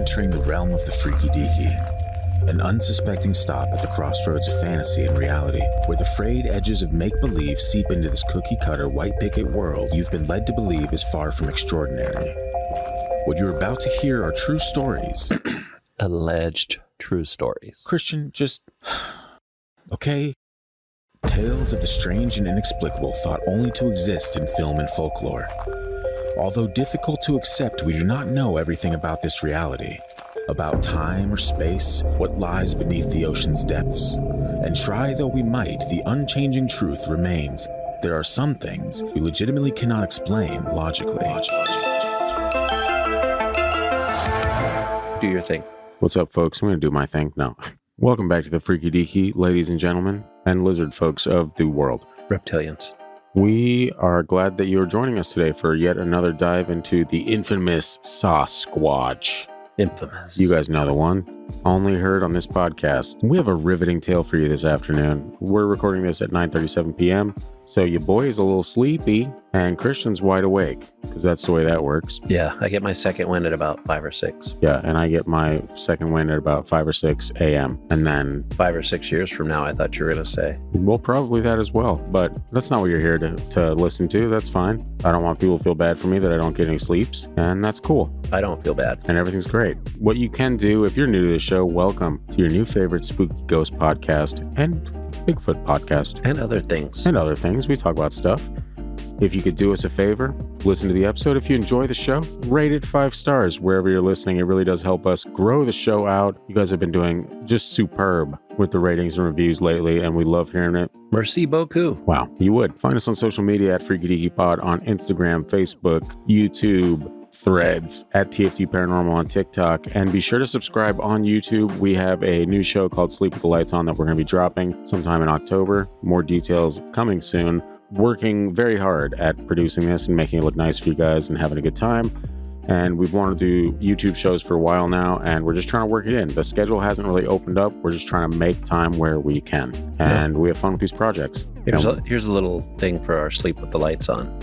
entering the realm of the freaky deaky, an unsuspecting stop at the crossroads of fantasy and reality, where the frayed edges of make-believe seep into this cookie-cutter white picket world you've been led to believe is far from extraordinary. What you're about to hear are true stories. Alleged true stories. Christian, just... okay? Tales of the strange and inexplicable thought only to exist in film and folklore. Although difficult to accept, we do not know everything about this reality. About time or space, what lies beneath the ocean's depths. And try though we might, the unchanging truth remains. There are some things we legitimately cannot explain logically. Do your thing. What's up, folks? I'm going to do my thing. No. Welcome back to the Freaky Deaky, ladies and gentlemen, and lizard folks of the world. Reptilians. We are glad that you're joining us today for yet another dive into the infamous Sasquatch. Infamous. You guys know the one. Only heard on this podcast. We have a riveting tale for you this afternoon. We're recording this at 9:37 p.m., so your boy is a little sleepy, and Christian's wide awake, because that's the way that works. Yeah, I get my second wind at about 5 or 6. Yeah, and I get my second wind at about 5 or 6 a.m., and then... 5 or 6 years from now, I thought you were going to say. Well, probably that as well, but that's not what you're here to listen to. That's fine. I don't want people to feel bad for me that I don't get any sleeps, and that's cool. I don't feel bad. And everything's great. What you can do, if you're new to the show, welcome to your new favorite spooky ghost podcast and Bigfoot podcast. And other things. And other things. We talk about stuff. If you could do us a favor, listen to the episode. If you enjoy the show, rate it 5 stars wherever you're listening. It really does help us grow the show out. You guys have been doing just superb with the ratings and reviews lately, and we love hearing it. Merci beaucoup. Wow, you would. Find us on social media at Freaky Deaky Pod on Instagram, Facebook, YouTube, Threads, at TFT Paranormal on TikTok, and be sure to subscribe on YouTube. We have a new show called Sleep with the Lights On that we're going to be dropping sometime in October. More details coming soon. Working very hard at producing this and making it look nice for you guys and having a good time. And we've wanted to do YouTube shows for a while now, and we're just trying to work it in. The schedule hasn't really opened up. We're just trying to make time where we can. And we have fun with these projects. Here's a little thing for our Sleep with the Lights On.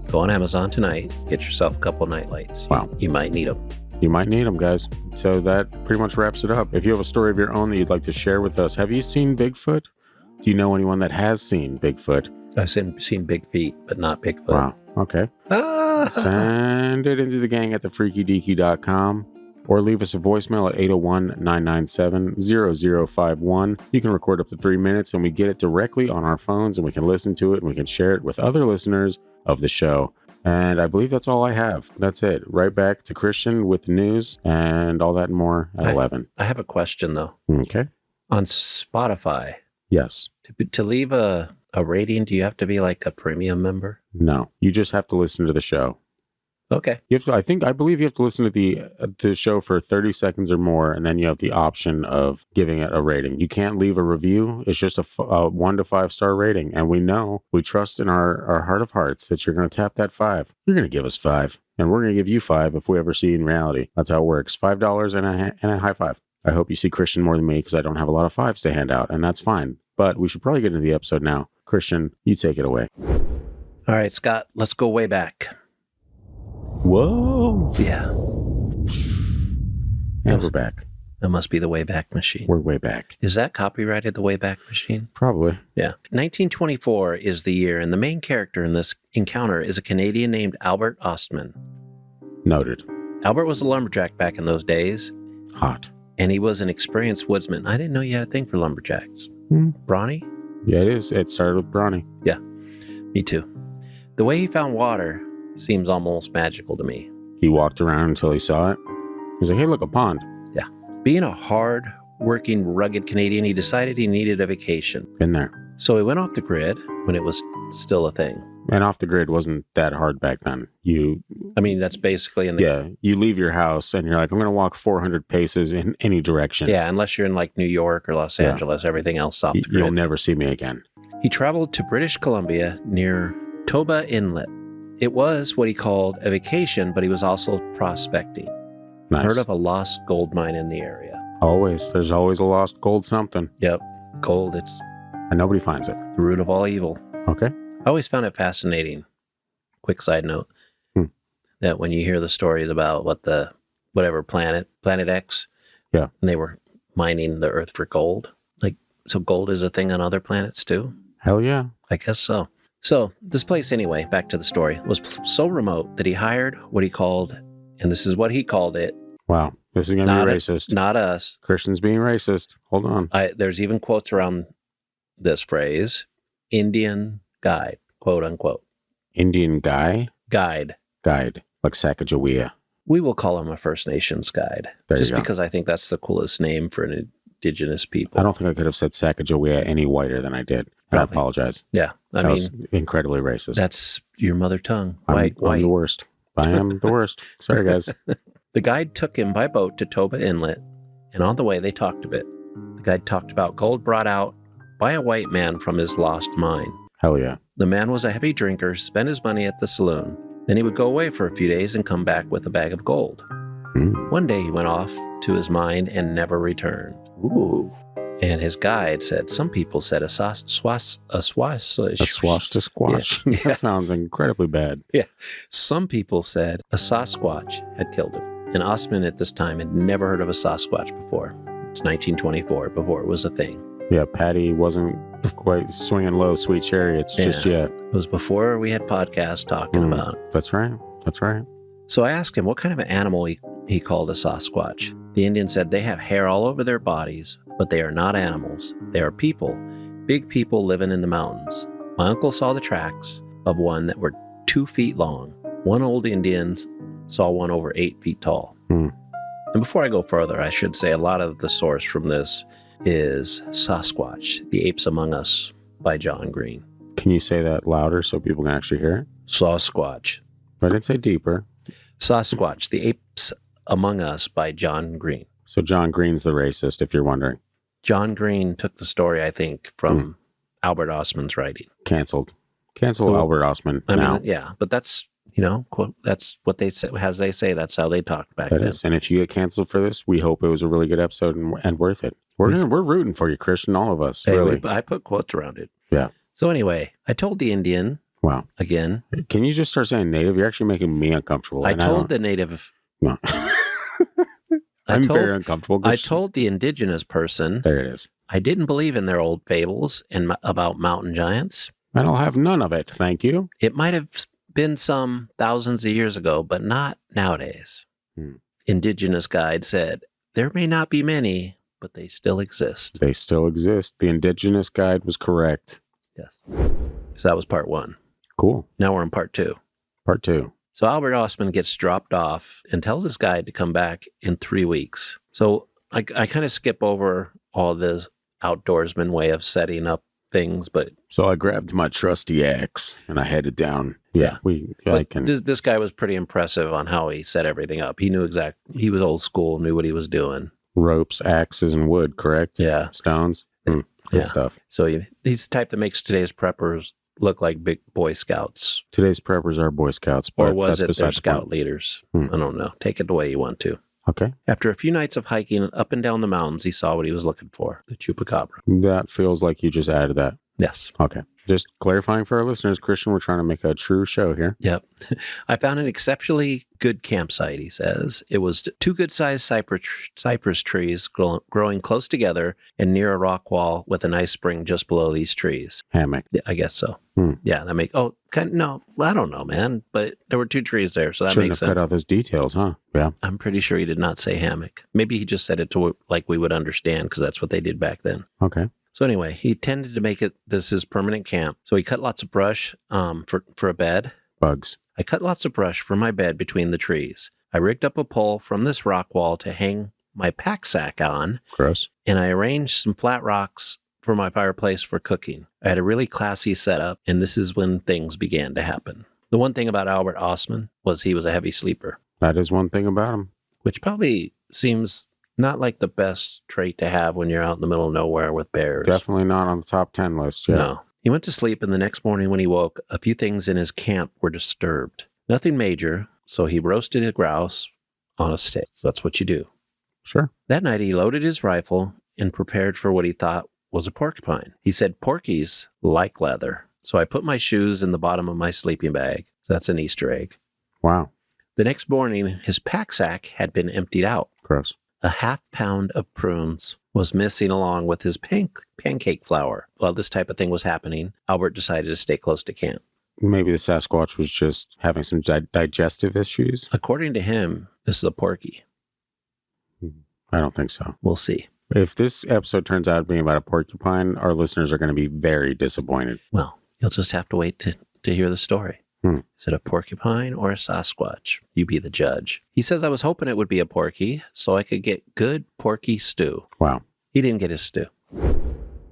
Go on Amazon tonight. Get yourself a couple night lights. Wow. You might need them. You might need them, guys. So that pretty much wraps it up. If you have a story of your own that you'd like to share with us, have you seen Bigfoot? Do you know anyone that has seen Bigfoot? I've seen big feet, but not Bigfoot. Wow. Okay. Send it into the gang at thefreakydeaky.com or leave us a voicemail at 801-997-0051. You can record up to 3 minutes and we get it directly on our phones and we can listen to it and we can share it with other listeners of the show. And I believe that's all I have. That's it. Right back to Christian with the news and all that and more at 11. I have a question, though. Okay. On Spotify, Yes. to leave a rating, do you have to be like a premium member? No. You just have to listen to the show. Okay. You have to. I believe you have to listen to the show for 30 seconds or more, and then you have the option of giving it a rating. You can't leave a review. It's just a 1 to 5 star rating, and we trust in our heart of hearts that you're going to tap that 5. You're going to give us 5, and we're going to give you 5 if we ever see you in reality. That's how it works. $5 and a high five. I hope you see Christian more than me because I don't have a lot of 5s to hand out, and that's fine. But we should probably get into the episode now. Christian, you take it away. All right, Scott, let's go way back. Whoa. Yeah. And we're back. That must be the Wayback Machine. We're way back. Is that copyrighted, the Wayback Machine? Probably. Yeah. 1924 is the year, and the main character in this encounter is a Canadian named Albert Ostman. Noted. Albert was a lumberjack back in those days. Hot. And he was an experienced woodsman. I didn't know you had a thing for lumberjacks. Brawny? Yeah, it is. It started with Brawny. Yeah, me too. The way he found water seems almost magical to me. He walked around until he saw it. He's like, hey, look, a pond. Yeah. Being a hard-working, rugged Canadian, he decided he needed a vacation. Been there. So he went off the grid when it was still a thing. And off the grid wasn't that hard back then. That's basically in the... Yeah, you leave your house and you're like, I'm going to walk 400 paces in any direction. Yeah, unless you're in like New York or Los Angeles, everything else off the grid. You'll never see me again. He traveled to British Columbia near Toba Inlet. It was what he called a vacation, but he was also prospecting. Nice. Heard of a lost gold mine in the area? Always. There's always a lost gold something. Yep. Gold, it's And nobody finds it. the root of all evil. Okay. I always found it fascinating. Quick side note, that when you hear the stories about what the whatever planet X. Yeah. And they were mining the Earth for gold. Like, so gold is a thing on other planets too? Hell yeah. I guess so. So this place, anyway, back to the story, was so remote that he hired what he called, and this is what he called it. Wow. This is going to be racist. Not us. Christians being racist. Hold on. There's even quotes around this phrase, Indian guide, quote unquote. Indian guy? Guide. Like Sacagawea. We will call him a First Nations guide. There just you go. because I think that's the coolest name for an indigenous people. I don't think I could have said Sacagawea any whiter than I did. And Probably. I apologize. Yeah. That was incredibly racist. That's your mother tongue. I'm the worst. I am the worst. Sorry, guys. The guide took him by boat to Toba Inlet, and on the way they talked a bit. The guide talked about gold brought out by a white man from his lost mine. Hell yeah. The man was a heavy drinker, spent his money at the saloon. Then he would go away for a few days and come back with a bag of gold. One day he went off to his mine and never returned. Ooh. And his guide said, some people said a squash. Yeah. That sounds incredibly bad. Yeah. Some people said a Sasquatch had killed him. And Ostman at this time had never heard of a Sasquatch before. It's 1924, before it was a thing. Yeah, Patty wasn't quite swinging low, sweet chariots just yet. It was before we had podcasts talking about. That's right. So I asked him what kind of an animal he called a Sasquatch. The Indian said they have hair all over their bodies, but they are not animals. They are people, big people living in the mountains. My uncle saw the tracks of one that were 2 feet long. One old Indian saw one over 8 feet tall. And before I go further, I should say a lot of the source from this is Sasquatch, The Apes Among Us by John Green. Can you say that louder so people can actually hear it? Sasquatch. I didn't say deeper. Sasquatch, The Apes Among Us by John Green. So John Green's the racist, if you're wondering. John Green took the story, I think, from Albert Ostman's writing. Cancel Albert Ostman now. Yeah, but that's, quote, that's what they say, as they say, that's how they talked back then. And if you get canceled for this, we hope it was a really good episode and worth it. We're rooting for you, Christian, all of us, really. I put quotes around it. Yeah. So anyway, I told the Indian, wow, again. Can you just start saying native? You're actually making me uncomfortable. I told the native. No. I'm very uncomfortable. I told the indigenous person. There it is. I didn't believe in their old fables and about mountain giants. I'll have none of it, thank you. It might have been some thousands of years ago, but not nowadays. Indigenous guide said, there may not be many, but they still exist. They still exist. The indigenous guide was correct. Yes. So that was part 1. Cool. Now we're in part 2. Part 2. So Albert Ostman gets dropped off and tells his guide to come back in 3 weeks. So I kind of skip over all this outdoorsman way of setting up things, but so I grabbed my trusty axe and I headed down. Yeah, this guy was pretty impressive on how he set everything up. He knew he was old school, knew what he was doing. Ropes, axes, and wood, correct? Yeah. Stones. Good stuff. So he's the type that makes today's preppers look like big Boy Scouts. Today's preppers are Boy Scouts, but or was it their scout leaders? I don't know. Take it the way you want to. Okay. After a few nights of hiking up and down the mountains, he saw what he was looking for, the chupacabra. That feels like you just added that. Yes. Okay. Just clarifying for our listeners, Christian, we're trying to make a true show here. Yep. I found an exceptionally good campsite, he says. It was 2 good-sized cypress trees growing close together and near a rock wall with a nice spring just below these trees. Hammock. Yeah, I guess so. Yeah, no, I don't know, man. But there were 2 trees there, so that Shouldn't makes have sense. cut out those details, huh? Yeah. I'm pretty sure he did not say hammock. Maybe he just said it to like we would understand because that's what they did back then. Okay. So anyway, he tended to make this his permanent camp. So he cut lots of brush for a bed. Bugs. I cut lots of brush for my bed between the trees. I rigged up a pole from this rock wall to hang my pack sack on. Gross. And I arranged some flat rocks for my fireplace for cooking. I had a really classy setup, and this is when things began to happen. The one thing about Albert Ostman was he was a heavy sleeper. That is one thing about him. Which probably seems not like the best trait to have when you're out in the middle of nowhere with bears. Definitely not on the top 10 list. Yeah. No. He went to sleep, and the next morning when he woke, a few things in his camp were disturbed. Nothing major, so he roasted a grouse on a stick. That's what you do. Sure. That night, he loaded his rifle and prepared for what he thought was a porcupine. He said porkies like leather. So I put my shoes in the bottom of my sleeping bag. So that's an Easter egg. Wow. The next morning, his pack sack had been emptied out. Gross. A half-pound of prunes was missing along with his pancake flour. While this type of thing was happening, Albert decided to stay close to camp. Maybe the Sasquatch was just having some digestive issues. According to him, this is a porky. I don't think so. We'll see. If this episode turns out being about a porcupine, our listeners are going to be very disappointed. Well, you'll just have to wait to hear the story. Is it a porcupine or a Sasquatch? You be the judge. He says, I was hoping it would be a porky so I could get good porky stew. Wow. He didn't get his stew.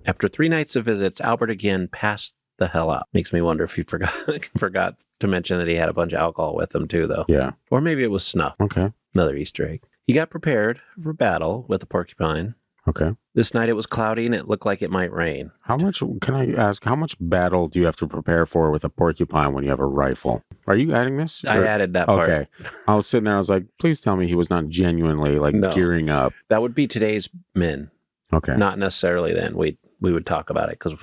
After 3 nights of visits, Albert again passed the hell out. Makes me wonder if he forgot to mention that he had a bunch of alcohol with him too, though. Yeah. Or maybe it was snuff. Okay. Another Easter egg. He got prepared for battle with the porcupine. Okay. This night it was cloudy and it looked like it might rain. Can I ask, how much battle do you have to prepare for with a porcupine when you have a rifle? Are you adding this? I added that part. Okay. I was sitting there, I was like, please tell me he was not genuinely gearing up. That would be today's men. Okay. Not necessarily then. We would talk about it because,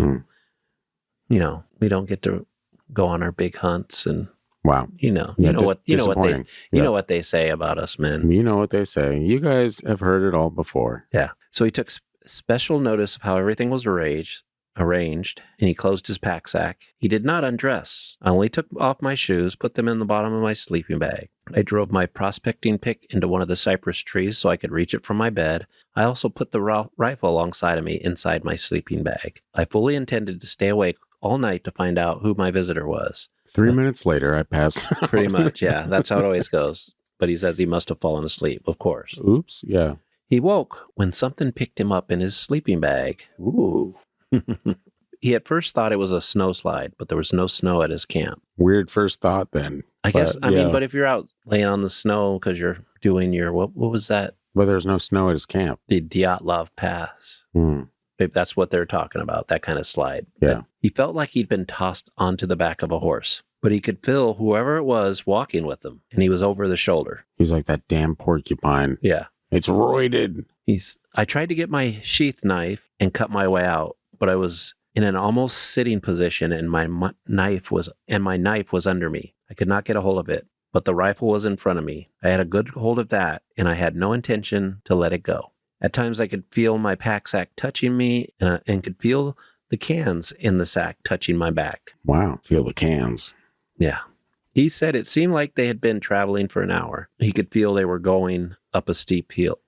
we don't get to go on our big hunts and, wow. you know what they say about us men. You know what they say. You guys have heard it all before. Yeah. So he took special notice of how everything was arranged, and he closed his pack sack. He did not undress. I only took off my shoes, put them in the bottom of my sleeping bag. I drove my prospecting pick into one of the cypress trees so I could reach it from my bed. I also put the rifle alongside of me inside my sleeping bag. I fully intended to stay awake all night to find out who my visitor was. 3 minutes later, I passed out. Pretty much, yeah. That's how it always goes. But he says he must have fallen asleep, of course. Oops, yeah. He woke when something picked him up in his sleeping bag. Ooh. He at first thought it was a snow slide, but there was no snow at his camp. Weird first thought then. I guess, but if you're out laying on the snow because you're doing your, what was that? But there's no snow at his camp. The Dyatlov Pass. Maybe that's what they're talking about, that kind of slide. Yeah. But he felt like he'd been tossed onto the back of a horse, but he could feel whoever it was walking with him, and he was over the shoulder. He's like, that damn porcupine. Yeah. It's roided. I tried to get my sheath knife and cut my way out, but I was in an almost sitting position and my knife was under me. I could not get a hold of it, but the rifle was in front of me. I had a good hold of that and I had no intention to let it go. At times I could feel my pack sack touching me and could feel the cans in the sack touching my back. Wow. Feel the cans. Yeah. He said it seemed like they had been traveling for an hour. He could feel they were going up a steep hill.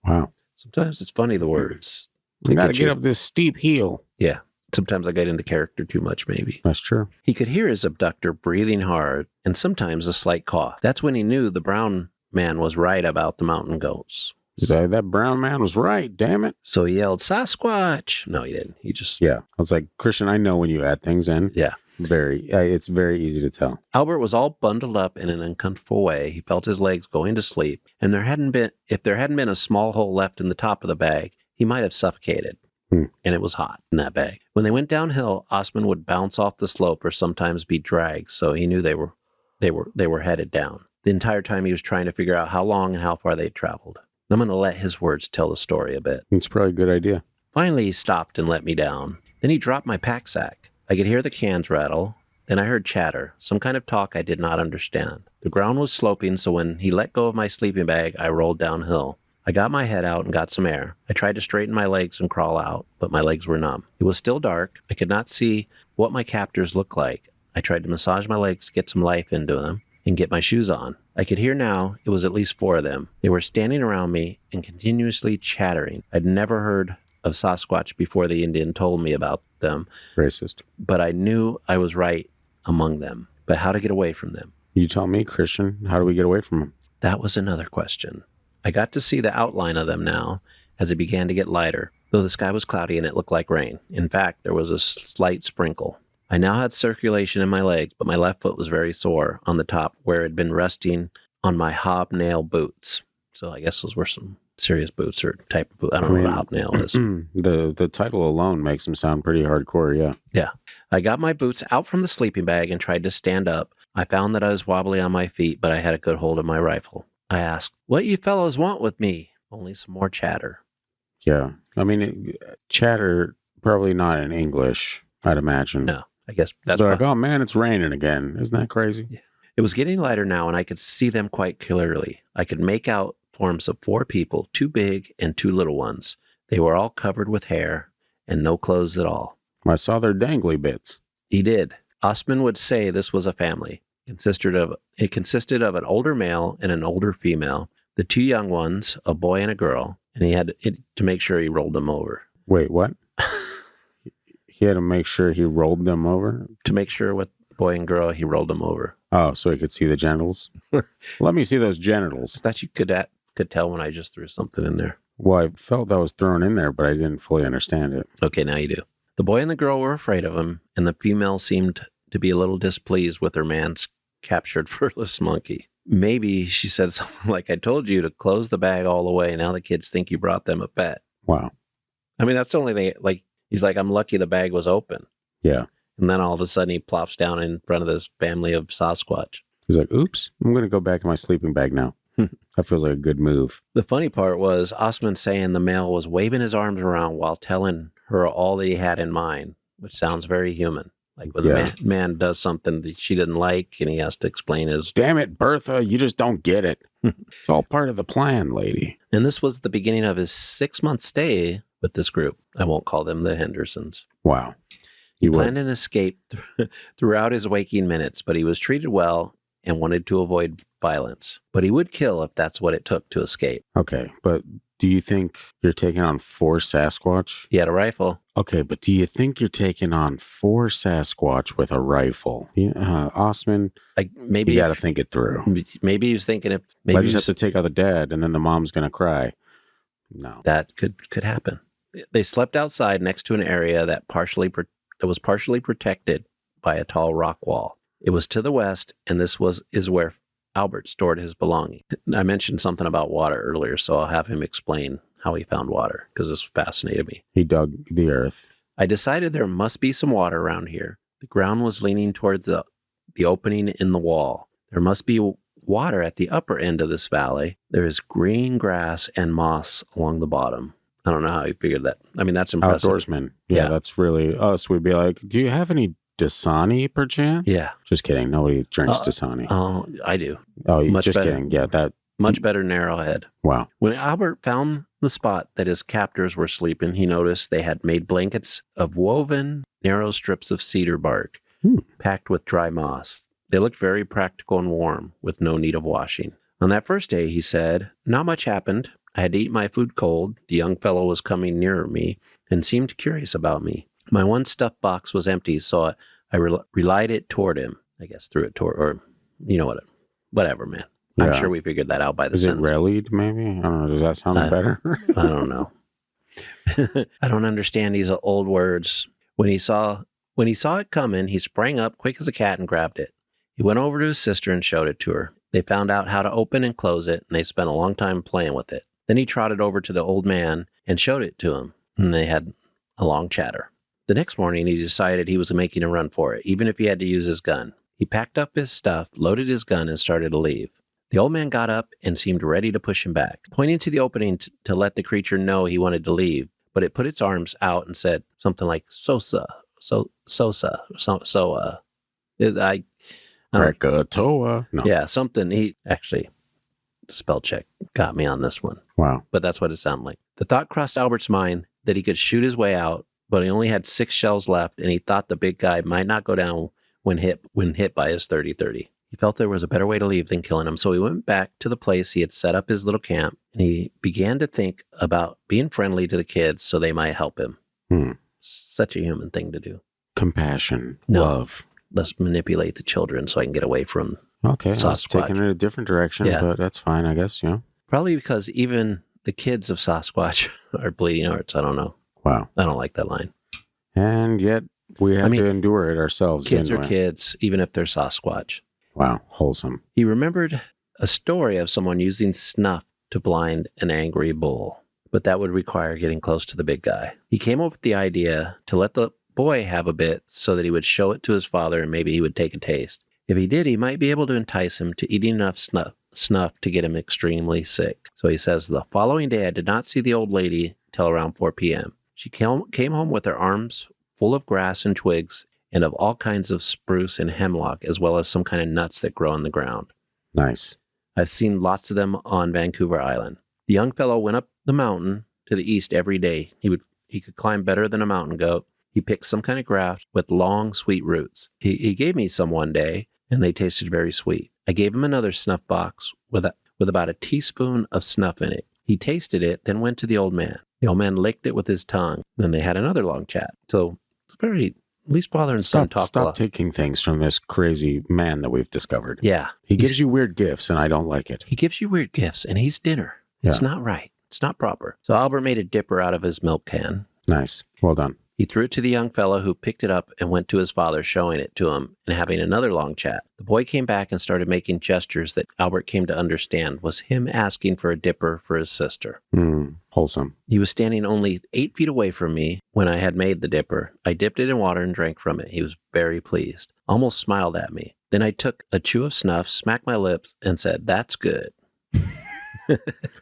Wow. Sometimes it's funny, the words. You got to get up this steep hill. Yeah. Sometimes I get into character too much, maybe. That's true. He could hear his abductor breathing hard and sometimes a slight cough. That's when he knew the brown man was right about the mountain goats. That brown man was right, damn it. So he yelled, Sasquatch. No, he didn't. He just... Yeah. I was like, Christian, I know when you add things in. Yeah. It's very easy to tell. Albert was all bundled up in an uncomfortable way. He felt his legs going to sleep, and if there hadn't been a small hole left in the top of the bag, he might have suffocated. And it was hot in that bag. When they went downhill, Ostman would bounce off the slope or sometimes be dragged, so he knew they were headed down. The entire time he was trying to figure out how long and how far they'd traveled. I'm going to let his words tell the story a bit. It's probably a good idea. Finally, he stopped and let me down. Then he dropped my pack sack. I could hear the cans rattle. Then I heard chatter, some kind of talk I did not understand. The ground was sloping, so when he let go of my sleeping bag, I rolled downhill. I got my head out and got some air. I tried to straighten my legs and crawl out, but my legs were numb. It was still dark. I could not see what my captors looked like. I tried to massage my legs to get some life into them and get my shoes on. I could hear now it was at least 4 of them. They were standing around me and continuously chattering. I'd never heard of Sasquatch before the Indian told me about them. Racist. But I knew I was right among them. But how to get away from them? You tell me, Christian. How do we get away from them? That was another question. I got to see the outline of them now as it began to get lighter, though the sky was cloudy and it looked like rain. In fact, there was a slight sprinkle. I now had circulation in my legs, but my left foot was very sore on the top where it had been resting on my hobnail boots. So I guess those were some serious boots or type of boot. I don't know what a hobnail is. The title alone makes them sound pretty hardcore, yeah. Yeah. I got my boots out from the sleeping bag and tried to stand up. I found that I was wobbly on my feet, but I had a good hold of my rifle. I asked, "What you fellows want with me?" Only some more chatter. Yeah. I mean, chatter, probably not in English, I'd imagine. No, I guess that's like, oh man, it's raining again. Isn't that crazy? Yeah. It was getting lighter now, and I could see them quite clearly. I could make out forms of 4 people, 2 big and 2 little ones. They were all covered with hair and no clothes at all. I saw their dangly bits. He did. Ostman would say this was a family. It consisted of an older male and an older female, the 2 young ones, a boy and a girl, and he had to make sure he rolled them over. Wait, what? He had to make sure he rolled them over? To make sure with boy and girl, he rolled them over. Oh, so he could see the genitals? Let me see those genitals. I thought you could tell when I just threw something in there. Well, I felt that was thrown in there, but I didn't fully understand it. Okay, now you do. The boy and the girl were afraid of him, and the female seemed to be a little displeased with her man's captured furless monkey. Maybe she said something like, I told you to close the bag all the way. Now the kids think you brought them a pet. Wow. I mean, that's the only thing. Like, he's like, I'm lucky the bag was open. Yeah. And then all of a sudden he plops down in front of this family of Sasquatch. He's like, oops, I'm going to go back in my sleeping bag now. That feels like a good move. The funny part was Ostman saying the male was waving his arms around while telling her all that he had in mind, which sounds very human. Like when the man does something that she didn't like and he has to explain his... Damn it, Bertha, you just don't get it. It's all part of the plan, lady. And this was the beginning of his 6-month stay with this group. I won't call them the Hendersons. Wow. He planned an escape throughout his waking minutes, but he was treated well and wanted to avoid violence. But he would kill if that's what it took to escape. Okay, but do you think you're taking on 4 Sasquatch? He had a rifle. Okay, but do you think you're taking on 4 Sasquatch with a rifle? Ostman, maybe you got to think it through. Maybe he was thinking if... Maybe you just have to take out the dad and then the mom's going to cry. No. That could happen. They slept outside next to an area that was partially protected by a tall rock wall. It was to the west, and this is where Albert stored his belongings. I mentioned something about water earlier, so I'll have him explain how he found water, because this fascinated me. He dug the earth. I decided there must be some water around here. The ground was leaning towards the opening in the wall. There must be water at the upper end of this valley. There is green grass and moss along the bottom. I don't know how he figured that. I mean, that's impressive. Outdoorsman. Yeah, that's really us. We'd be like, do you have any Dasani, perchance? Yeah. Just kidding. Nobody drinks Dasani. Oh, I do. Oh, much just better. Kidding. Yeah, that. Much better narrowhead. Wow. When Albert found the spot that his captors were sleeping, he noticed they had made blankets of woven, narrow strips of cedar bark, packed with dry moss. They looked very practical and warm, with no need of washing. On that first day, he said, not much happened. I had to eat my food cold. The young fellow was coming nearer me and seemed curious about me. My one stuffed box was empty, so I relied it toward him. I guess threw it toward, or you know what? Whatever, man. I'm sure we figured that out by the sentence. Is it relied, maybe? I don't know. Does that sound better? I don't know. I don't understand these old words. When he saw it coming, he sprang up quick as a cat and grabbed it. He went over to his sister and showed it to her. They found out how to open and close it, and they spent a long time playing with it. Then he trotted over to the old man and showed it to him, and they had a long chatter. The next morning, he decided he was making a run for it, even if he had to use his gun. He packed up his stuff, loaded his gun, and started to leave. The old man got up and seemed ready to push him back, pointing to the opening to let the creature know he wanted to leave, but it put its arms out and said something like, Sosa. Krakatoa. No. Yeah, something. He actually, spell check got me on this one. Wow. But that's what it sounded like. The thought crossed Albert's mind that he could shoot his way out, but he only had 6 shells left, and he thought the big guy might not go down when hit by his 30-30. He felt there was a better way to leave than killing him, so he went back to the place he had set up his little camp, and he began to think about being friendly to the kids so they might help him. Such a human thing to do. Compassion. Love. Let's manipulate the children so I can get away from Okay, I was Sasquatch. taking it a different direction, but that's fine, I guess, Probably because even the kids of Sasquatch are bleeding hearts. I don't know. Wow. I don't like that line. And yet we have to endure it ourselves. Kids are kids, even if they're Sasquatch. Wow, wholesome. He remembered a story of someone using snuff to blind an angry bull, but that would require getting close to the big guy. He came up with the idea to let the boy have a bit so that he would show it to his father and maybe he would take a taste. If he did, he might be able to entice him to eating enough snuff to get him extremely sick. So he says, the following day I did not see the old lady till around 4 p.m. She came home with her arms full of grass and twigs and of all kinds of spruce and hemlock, as well as some kind of nuts that grow in the ground. Nice. I've seen lots of them on Vancouver Island. The young fellow went up the mountain to the east every day. He could climb better than a mountain goat. He picked some kind of grass with long, sweet roots. He gave me some one day, and they tasted very sweet. I gave him another snuff box with about a teaspoon of snuff in it. He tasted it, then went to the old man. The old man licked it with his tongue. Then they had another long chat. So it's very, at least father and son talk a lot. Stop taking things from this crazy man that we've discovered. Yeah. He gives you weird gifts, and I don't like it. He gives you weird gifts, and he's dinner. It's not right. It's not proper. So Albert made a dipper out of his milk can. Nice. Well done. He threw it to the young fellow, who picked it up and went to his father, showing it to him and having another long chat. The boy came back and started making gestures that Albert came to understand was him asking for a dipper for his sister. Wholesome. He was standing only 8 feet away from me when I had made the dipper. I dipped it in water and drank from it. He was very pleased, almost smiled at me. Then I took a chew of snuff, smacked my lips, and said, "That's good."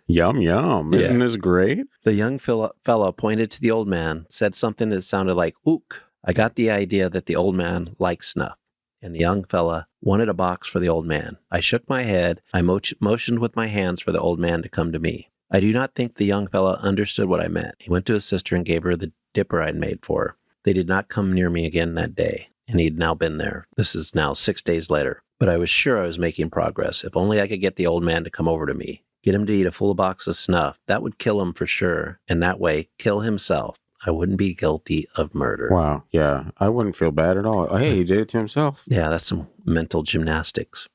Yum, yum. Yeah. Isn't this great? The young fellow pointed to the old man, said something that sounded like ook. I got the idea that the old man liked snuff, and the young fella wanted a box for the old man. I shook my head. I motioned with my hands for the old man to come to me. I do not think the young fellow understood what I meant. He went to his sister and gave her the dipper I'd made for her. They did not come near me again that day, and he'd now been there. This is now 6 days later. But I was sure I was making progress. If only I could get the old man to come over to me. Get him to eat a full box of snuff. That would kill him for sure, and that way, kill himself. I wouldn't be guilty of murder. Wow. Yeah. I wouldn't feel bad at all. Hey, he did it to himself. Yeah, that's some mental gymnastics.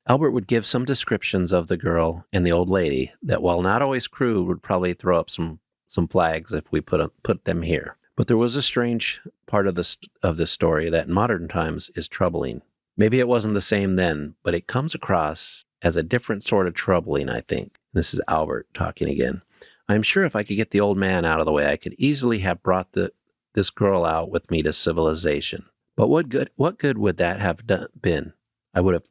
Albert would give some descriptions of the girl and the old lady that, while not always crude, would probably throw up some flags if we put them here. But there was a strange part of this story that in modern times is troubling. Maybe it wasn't the same then, but it comes across as a different sort of troubling, I think. This is Albert talking again. I'm sure if I could get the old man out of the way, I could easily have brought this girl out with me to civilization. But what good would that have been? I would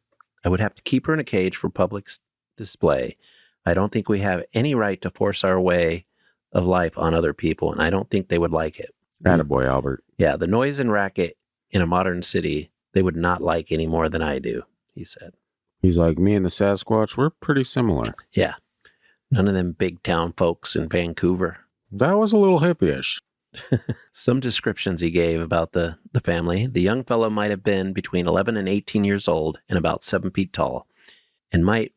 have to keep her in a cage for public display. I don't think we have any right to force our way of life on other people, and I don't think they would like it. Attaboy, Albert. Yeah, the noise and racket in a modern city, they would not like any more than I do, he said. He's like, me and the Sasquatch, we're pretty similar. Yeah. None of them big town folks in Vancouver. That was a little hippie-ish. Some descriptions he gave about the family. The young fellow might have been between 11 and 18 years old and about 7 feet tall, and might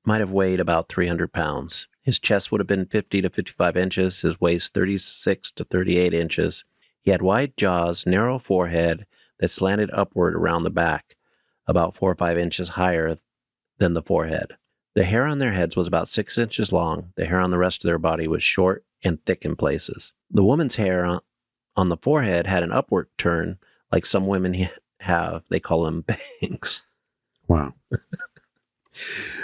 have weighed about 300 pounds. His chest would have been 50 to 55 inches, his waist 36 to 38 inches. He had wide jaws, narrow forehead that slanted upward around the back, about 4 or 5 inches higher than the forehead. The hair on their heads was about 6 inches long. The hair on the rest of their body was short and thick in places. The woman's hair on the forehead had an upward turn, like some women have. They call them bangs. Wow.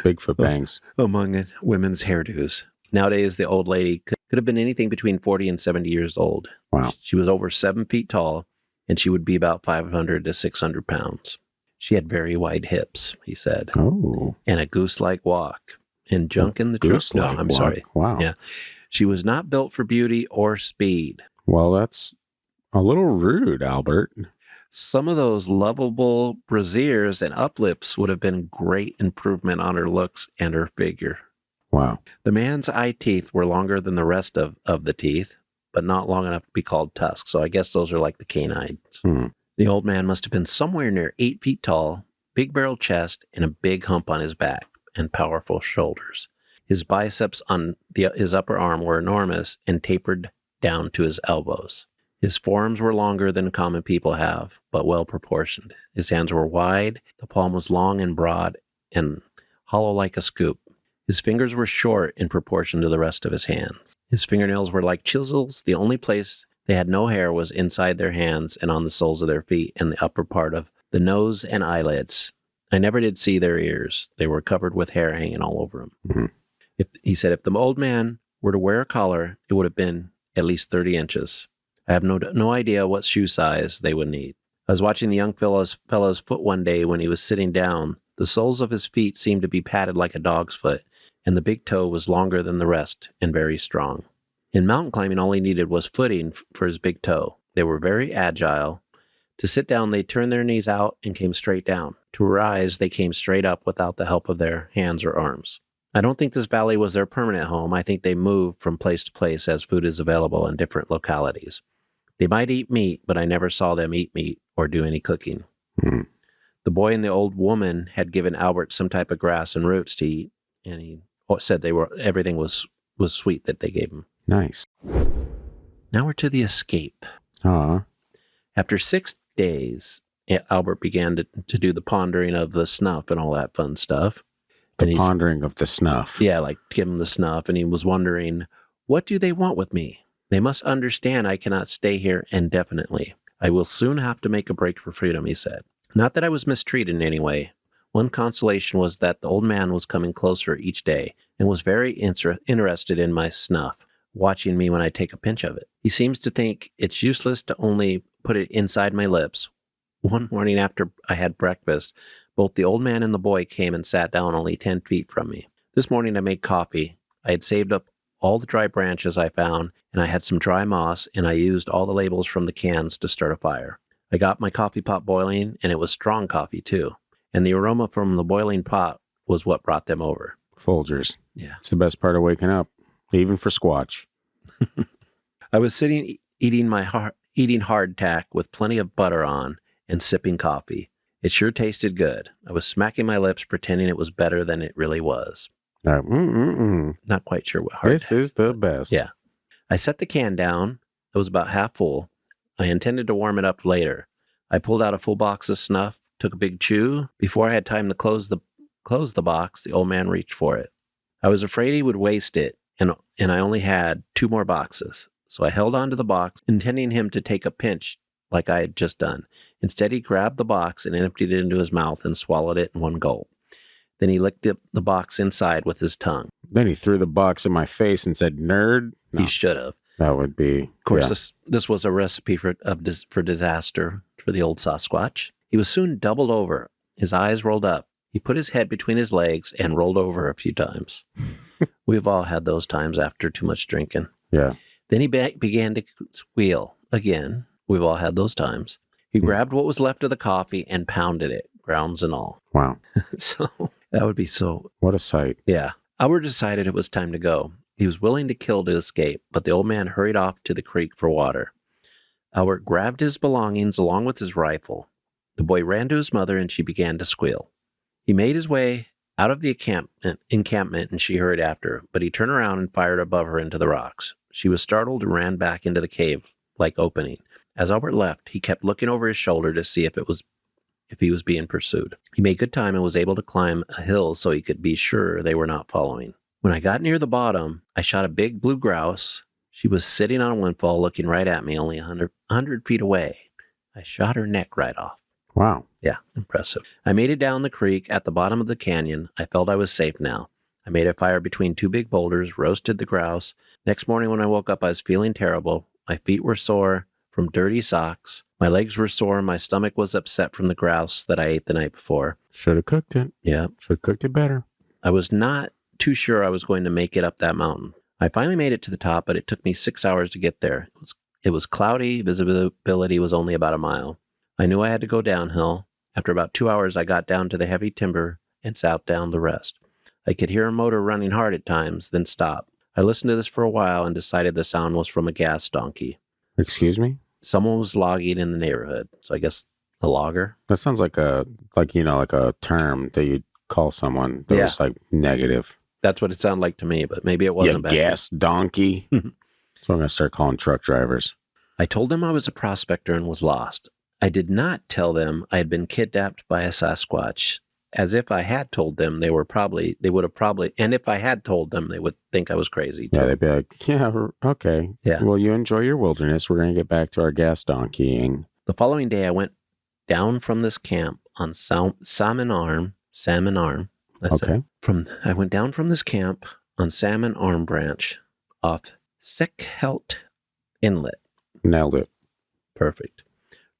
Bigfoot bangs. Among women's hairdos. Nowadays, the old lady could have been anything between 40 and 70 years old. Wow. She was over 7 feet tall, and she would be about 500 to 600 pounds. She had very wide hips, he said. Oh. And a goose-like walk. And junk in the trunk. No, I'm sorry. Wow. Yeah. She was not built for beauty or speed. Well, that's a little rude, Albert. Some of those lovable brasiers and uplifts would have been great improvement on her looks and her figure. Wow. The man's eye teeth were longer than the rest of the teeth, but not long enough to be called tusks. So I guess those are like the canines. The old man must have been somewhere near 8 feet tall, big barrel chest, and a big hump on his back, and powerful shoulders. His biceps on his upper arm were enormous and tapered down to his elbows. His forearms were longer than common people have, but well proportioned. His hands were wide, the palm was long and broad, and hollow like a scoop. His fingers were short in proportion to the rest of his hands. His fingernails were like chisels. The only place they had no hair was inside their hands and on the soles of their feet and the upper part of the nose and eyelids. I never did see their ears. They were covered with hair hanging all over them. He said if the old man were to wear a collar, it would have been at least 30 inches. I have no idea what shoe size they would need. I was watching the young fellow's foot one day when he was sitting down. The soles of his feet seemed to be padded like a dog's foot, and the big toe was longer than the rest and very strong. In mountain climbing, all he needed was footing for his big toe. They were very agile, To sit down, they turned their knees out and came straight down. To rise, they came straight up without the help of their hands or arms. I don't think this valley was their permanent home. I think they moved from place to place as food is available in different localities. They might eat meat, but I never saw them eat meat or do any cooking. Hmm. The boy and the old woman had given Albert some type of grass and roots to eat, and he said everything was sweet that they gave him. Nice. Now we're to the escape. After 6 days, Albert began to do the pondering of the snuff and all that fun stuff. The pondering of the snuff. Yeah, like give him the snuff. And he was wondering, what do they want with me? They must understand I cannot stay here indefinitely. I will soon have to make a break for freedom, he said. Not that I was mistreated in any way. One consolation was that the old man was coming closer each day and was very interested in my snuff, watching me when I take a pinch of it. He seems to think it's useless to only put it inside my lips. One morning after I had breakfast, both the old man and the boy came and sat down only 10 feet from me. This morning I made coffee. I had saved up all the dry branches I found, and I had some dry moss, and I used all the labels from the cans to start a fire. I got my coffee pot boiling, and it was strong coffee too. And the aroma from the boiling pot was what brought them over. Folgers. Yeah. It's the best part of waking up, even for Squatch. I was sitting eating hardtack with plenty of butter on and sipping coffee. It sure tasted good. I was smacking my lips, pretending it was better than it really was. Not quite sure what hardtack. This is the best. Yeah. I set the can down. It was about half full. I intended to warm it up later. I pulled out a full box of snuff, took a big chew. Before I had time to close the box, the old man reached for it. I was afraid he would waste it, and I only had 2 more boxes. So I held onto the box, intending him to take a pinch like I had just done. Instead, he grabbed the box and emptied it into his mouth and swallowed it in one gulp. Then he licked the box inside with his tongue. Then he threw the box in my face and said, "Nerd." No, he should have. That would be. Of course, this was a recipe for disaster for the old Sasquatch. He was soon doubled over. His eyes rolled up. He put his head between his legs and rolled over a few times. We've all had those times after too much drinking. Yeah. Then he began to squeal again. We've all had those times. He grabbed what was left of the coffee and pounded it, grounds and all. Wow. So that would be so. What a sight. Yeah. Albert decided it was time to go. He was willing to kill to escape, but the old man hurried off to the creek for water. Albert grabbed his belongings along with his rifle. The boy ran to his mother and she began to squeal. He made his way out of the encampment and she hurried after, but he turned around and fired above her into the rocks. She was startled and ran back into the cave-like opening. As Albert left, he kept looking over his shoulder to see if he was being pursued. He made good time and was able to climb a hill so he could be sure they were not following. When I got near the bottom, I shot a big blue grouse. She was sitting on a windfall looking right at me, only 100 feet away. I shot her neck right off. Wow. Yeah, impressive. I made it down the creek at the bottom of the canyon. I felt I was safe now. I made a fire between 2 big boulders, roasted the grouse. Next morning when I woke up, I was feeling terrible. My feet were sore from dirty socks. My legs were sore. My stomach was upset from the grouse that I ate the night before. Should have cooked it. Yeah. Should have cooked it better. I was not too sure I was going to make it up that mountain. I finally made it to the top, but it took me 6 hours to get there. It was cloudy. Visibility was only about a mile. I knew I had to go downhill. After about 2 hours, I got down to the heavy timber and sat down to rest. I could hear a motor running hard at times, then stop. I listened to this for a while and decided the sound was from a gas donkey. Excuse me? Someone was logging in the neighborhood. So I guess a logger. That sounds like a term that you'd call someone that was like negative. That's what it sounded like to me, but maybe it wasn't back then. Gas donkey. That's what I'm going to start calling truck drivers. I told them I was a prospector and was lost. I did not tell them I had been kidnapped by a Sasquatch. As if I had told them, they would have probably, and if I had told them, they would think I was crazy too. Yeah, they'd be like, yeah, okay. Yeah. Well, you enjoy your wilderness. We're going to get back to our gas donkeying. The following day, I went down from this camp on Salmon Arm. That's Okay. it. I went down from this camp on Salmon Arm Branch off Toba Inlet. Nailed it. Perfect.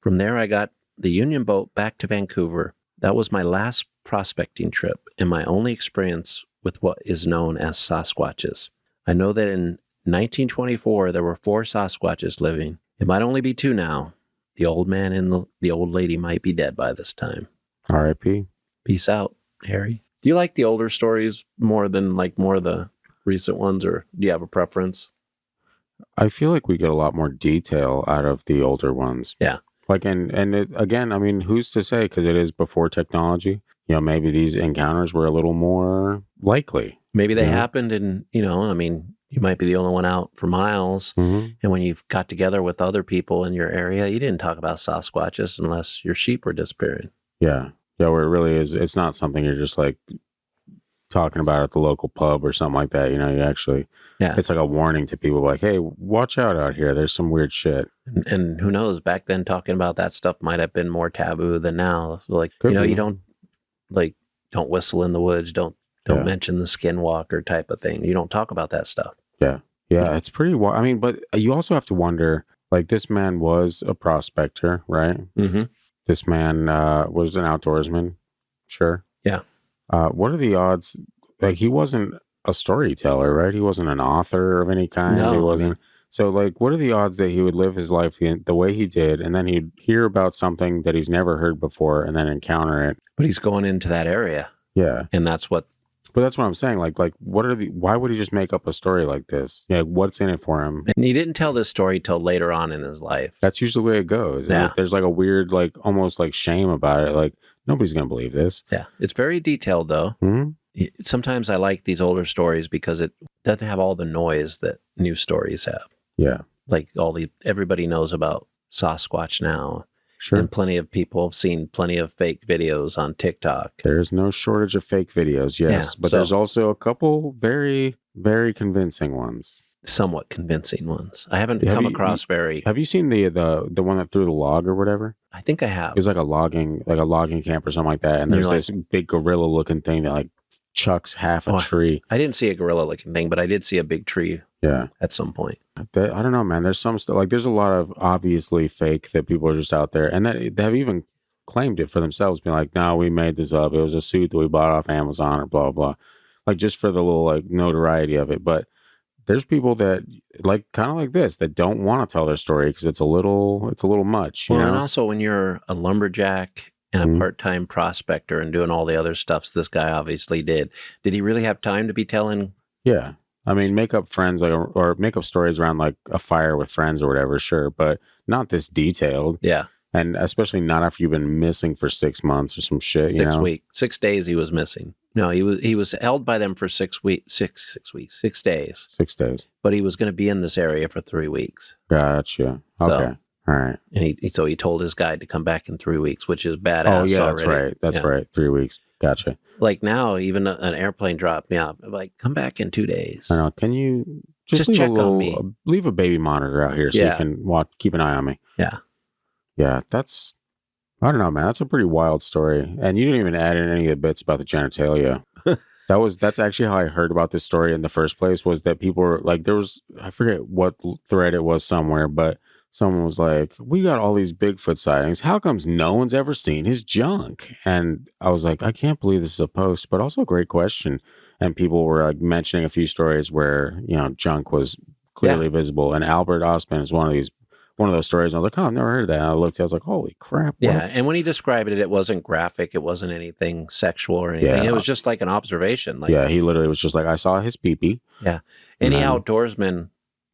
From there, I got the Union boat back to Vancouver. That was my last prospecting trip and my only experience with what is known as Sasquatches. I know that in 1924, there were 4 Sasquatches living. It might only be 2 now. The old man and the old lady might be dead by this time. R.I.P. Peace out, Harry. Do you like the older stories more than more of the recent ones, or do you have a preference? I feel like we get a lot more detail out of the older ones. Yeah. Again, I mean, who's to say? Because it is before technology. Maybe these encounters were a little more likely. Maybe they happened, and you might be the only one out for miles. Mm-hmm. And when you've got together with other people in your area, you didn't talk about Sasquatches unless your sheep were disappearing. Yeah. Yeah, where it really is, it's not something you're just like talking about at the local pub or something like that. You actually, it's like a warning to people like, hey, watch out here. There's some weird shit. And who knows, back then talking about that stuff might have been more taboo than now. So you don't whistle in the woods. Don't mention the skinwalker type of thing. You don't talk about that stuff. Yeah. Yeah. It's pretty wild. I mean, but you also have to wonder, this man was a prospector, right? Mm-hmm. This man was an outdoorsman. Sure. Yeah. What are the odds? He wasn't a storyteller, right? He wasn't an author of any kind. No, he wasn't. So, what are the odds that he would live his life the way he did, and then he'd hear about something that he's never heard before, and then encounter it? But he's going into that area. Yeah. And that's what. But that's what I'm saying. Why would he just make up a story like this? Yeah. What's in it for him? And he didn't tell this story till later on in his life. That's usually the way it goes. Yeah. There's a weird, almost shame about it. Nobody's going to believe this. Yeah. It's very detailed, though. Mm-hmm. Sometimes I like these older stories because it doesn't have all the noise that new stories have. Yeah. Everybody knows about Sasquatch now. Sure. And plenty of people have seen plenty of fake videos on TikTok. There's no shortage of fake videos, yes. But there's also a couple very, very convincing ones. Somewhat convincing ones. I haven't come across very... Have you seen the one that threw the log or whatever? I think I have. It was a logging camp or something like that. And there's this big gorilla looking thing that chucks half a tree. I didn't see a gorilla looking thing, but I did see a big tree. Yeah. At some point. I don't know, man. There's some stuff there's a lot of obviously fake that people are just out there, and that they have even claimed it for themselves, being like, "No, we made this up. It was a suit that we bought off Amazon or blah blah," just for the little notoriety of it. But there's people that kind of like this that don't want to tell their story because it's a little much. And also when you're a lumberjack and a part-time prospector and doing all the other stuff this guy obviously did he really have time to be telling? Yeah. I mean, make up friends or make up stories around a fire with friends or whatever, sure, but not this detailed. Yeah. And especially not after you've been missing for 6 months or some shit. 6 weeks. 6 days he was missing. No, he was held by them for 6 weeks. 6 days. 6 days. But he was going to be in this area for 3 weeks. Gotcha. Okay. All right. And so he told his guide to come back in 3 weeks, which is badass. Oh yeah, already. that's right. That's right. 3 weeks. Gotcha. Now, even an airplane dropped me off. Come back in 2 days. I know. Can you just check on me? Leave a baby monitor out here so you can keep an eye on me. Yeah. Yeah. I don't know, man. That's a pretty wild story. And you didn't even add in any of the bits about the genitalia. That's actually how I heard about this story in the first place, was that people were I forget what thread it was somewhere, but someone was like, we got all these Bigfoot sightings. How comes no one's ever seen his junk? And I was like, I can't believe this is a post, but also a great question. And people were mentioning a few stories where, junk was clearly visible. And Albert Ostman is one of those stories. And I was like, oh, I've never heard of that. And I looked, I was like, holy crap. Yeah. And when he described it, it wasn't graphic. It wasn't anything sexual or anything. Yeah. It was just like an observation. He literally was just like, I saw his pee-pee. Yeah. Any outdoorsman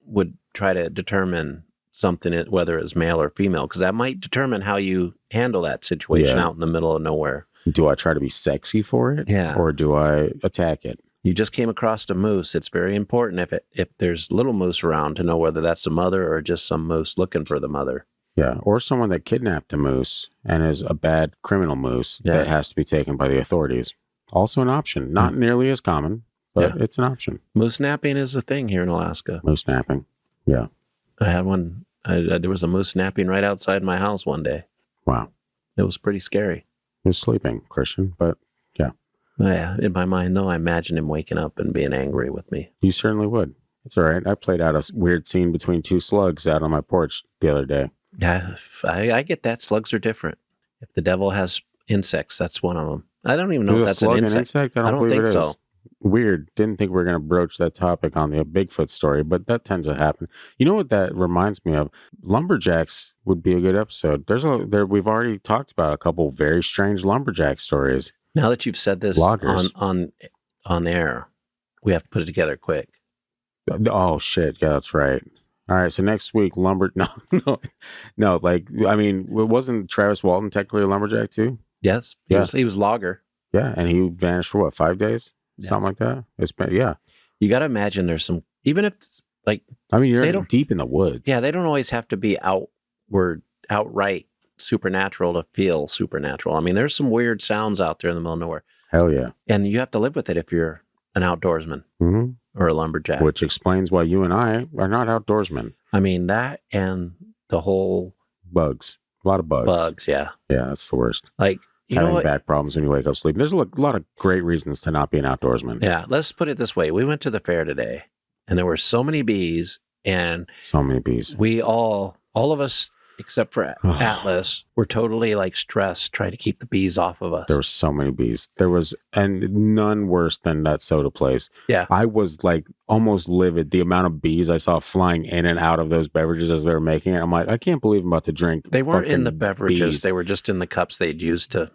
would try to determine something, whether it's male or female, because that might determine how you handle that situation out in the middle of nowhere. Do I try to be sexy for it? Yeah. Or do I attack it? You just came across a moose. It's very important if there's little moose around to know whether that's the mother or just some moose looking for the mother. Yeah. Or someone that kidnapped a moose and is a bad criminal moose that has to be taken by the authorities. Also an option. Not nearly as common, but it's an option. Moose napping is a thing here in Alaska. Moose napping. Yeah. I had one. There was a moose napping right outside my house one day. Wow. It was pretty scary. He was sleeping, Christian, but yeah. Yeah. In my mind, though, I imagine him waking up and being angry with me. You certainly would. It's all right. I played out a weird scene between two slugs out on my porch the other day. Yeah, I get that. Slugs are different. If the devil has insects, that's one of them. I don't even know if that's an insect. I don't believe think it so. is. Weird. Didn't think we were going to broach that topic on the Bigfoot story, but that tends to happen. You know what that reminds me of? Lumberjacks would be a good episode. We've already talked about a couple very strange lumberjack stories. Now that you've said this on air, we have to put it together quick. Oh shit! Yeah, that's right. All right, so next week, no. Like, I mean, wasn't Travis Walton technically a lumberjack too? Yes, he was logger. Yeah, and he vanished for what, 5 days, something like that. It's been You got to imagine there's some, even if like, I mean, you're deep in the woods. Yeah, they don't always have to be outright supernatural to feel supernatural. I mean, there's some weird sounds out there in the middle of nowhere. Hell yeah, and you have to live with it if you're an outdoorsman. Mm-hmm. Or a lumberjack. Which explains why you and I are not outdoorsmen. I mean, that and the whole... Bugs. A lot of bugs. Bugs, yeah. Yeah, that's the worst. Like, having back problems when you wake up sleeping. There's a lot of great reasons to not be an outdoorsman. Yeah, let's put it this way. We went to the fair today, and there were so many bees, and... So many bees. We all of us, except for Atlas, were totally like stressed trying to keep the bees off of us. There were so many bees. And none worse than that soda place. Yeah. I was like almost livid. The amount of bees I saw flying in and out of those beverages as they were making it. I'm like, I can't believe I'm about to drink. They weren't in the beverages. Bees. They were just in the cups they'd used to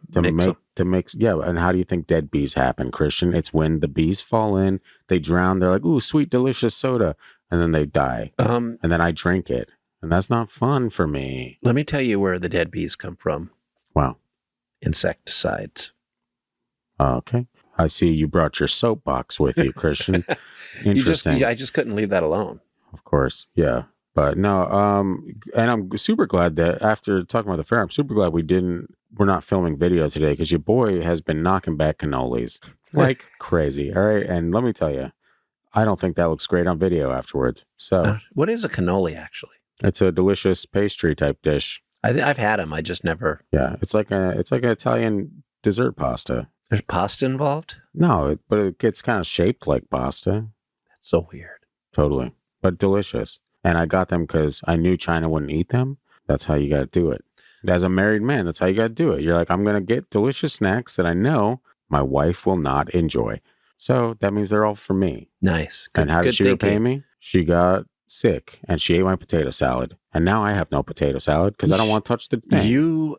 mix. Yeah. And how do you think dead bees happen, Christian? It's when the bees fall in, they drown. They're like, ooh, sweet, delicious soda. And then they die. And then I drink it. And that's not fun for me. Let me tell you where the dead bees come from. Wow. Insecticides. Okay. I see you brought your soapbox with you, Christian. Interesting. I just couldn't leave that alone. Of course. Yeah. But no, and I'm super glad that after talking about the fair, I'm super glad we're not filming video today because your boy has been knocking back cannolis like crazy. All right. And let me tell you, I don't think that looks great on video afterwards. So what is a cannoli actually? It's a delicious pastry type dish. I've had them. I just never. Yeah, it's like an Italian dessert pasta. There's pasta involved? No, but it gets kind of shaped like pasta. That's so weird. Totally, but delicious. And I got them because I knew China wouldn't eat them. That's how you got to do it. As a married man, that's how you got to do it. You're like, I'm going to get delicious snacks that I know my wife will not enjoy. So that means they're all for me. Nice. And how did she repay me? She got sick and she ate my potato salad. And now I have no potato salad because I don't want to touch the thing. You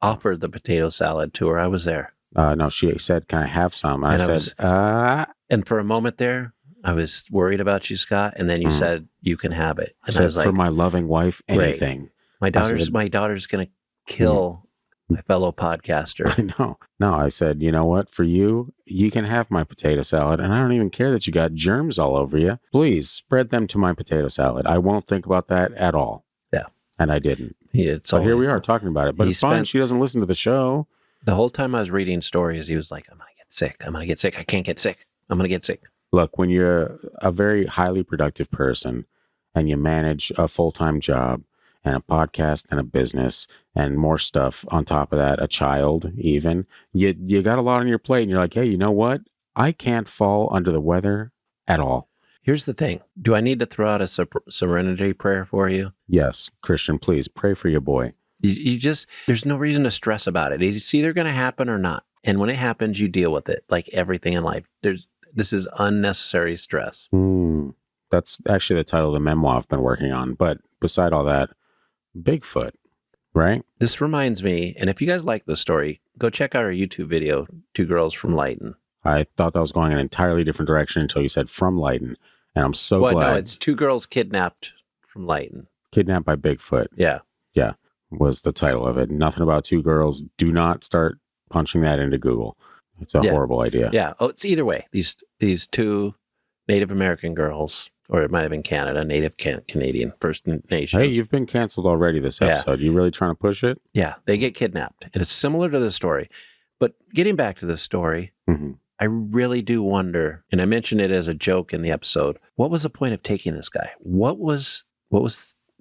offered the potato salad to her. I was there. No, she said, can I have some? And I said, And for a moment there, I was worried about you, Scott. And then you said, you can have it. And I was like, for my loving wife, anything. Great. My daughter's going to kill my fellow podcaster. I know. No, I said, you know what? For you, you can have my potato salad. And I don't even care that you got germs all over you. Please spread them to my potato salad. I won't think about that at all. Yeah. And I didn't. So here we are talking about it. But it's fine. She doesn't listen to the show. The whole time I was reading stories, he was like, I'm going to get sick. I'm going to get sick. I can't get sick. I'm going to get sick. Look, when you're a very highly productive person and you manage a full-time job and a podcast and a business and more stuff on top of that, a child even, you got a lot on your plate and you're like, hey, you know what? I can't fall under the weather at all. Here's the thing. Do I need to throw out a serenity prayer for you? Yes, Christian, please pray for your boy. You just, there's no reason to stress about it. It's either going to happen or not. And when it happens, you deal with it like everything in life. This is unnecessary stress. That's actually the title of the memoir I've been working on. But beside all that, Bigfoot, right? This reminds me, and if you guys like this story, go check out our YouTube video, Two Girls from Leighton. I thought that was going an entirely different direction until you said from Leighton. And I'm so glad. No, it's Two Girls Kidnapped from Leighton. Kidnapped by Bigfoot. Yeah. Yeah, was the title of it. Nothing about two girls. Do not start punching that into Google. It's a horrible idea. Yeah. Oh, it's either way. These two Native American girls, or it might have been Canada, Native Canadian First Nations. Hey, you've been canceled already this episode. You really trying to push it? Yeah, they get kidnapped. And it's similar to the story. But getting back to the story, I really do wonder, and I mentioned it as a joke in the episode, what was the point of taking this guy? What was